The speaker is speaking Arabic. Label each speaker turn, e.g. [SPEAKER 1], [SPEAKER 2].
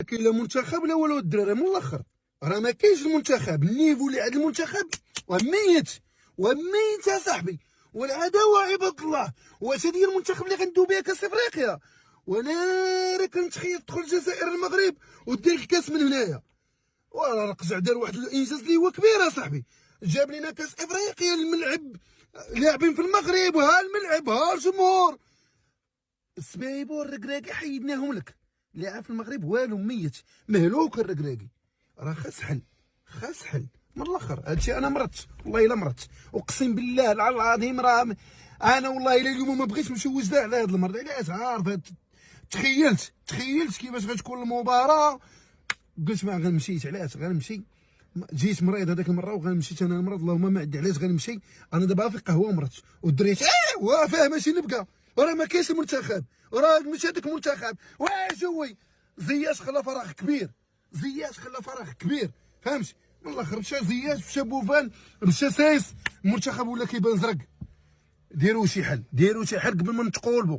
[SPEAKER 1] كاين لا منتخب لا والو الدراري من الاخر. راه ما كاينش المنتخب، النيفو اللي عند المنتخب وميت وميت يا صاحبي. والعداوه عباد الله. واش هذه هي المنتخب اللي غندوي بها كاس افريقيا؟ وانا راه كنتخيل تدخل الجزائر المغرب ودير الكاس من هنايا. وراه القزع دار واحد الانجاز اللي هو كبير يا صاحبي، جاب لنا كاس افريقيا، الملعب لاعبين في المغرب، وها الملعب ها الجمهور. السبايبو والركراكي حيدناهم لك، لاعب في المغرب والو، ميت مهلوك. الركراكي راه خاص حل، خاص حل من الاخر. هادشي انا مرضت والله الا مرضت، اقسم بالله العظيم. راه انا والله الا اليوم ما بغيتش نمشي وجده على هاد المرض. علاش؟ عارف تخيلت كيفاش غتكون المباراه، قلت ما غنمشيش. علاش غنمشي؟ جيت مريض هذاك المره وغنمشي انا المرض، اللهم ما عندي علاش غنمشي. انا دابا في قهوه مرضت والدريت وافاه ماشي نبقى. وراه ما كاينش المنتخب، وراه مش هذاك المنتخب. واش هو زياش خلى فراغ كبير، زياش خلى فراغ كبير، فهمتي؟ من الاخر مشى زياش، مشى بوفال، مشى سايس، المنتخب ولا كيبان زرق. ديروا شي حل، ديروا شي حل قبل ما نتقولبوا.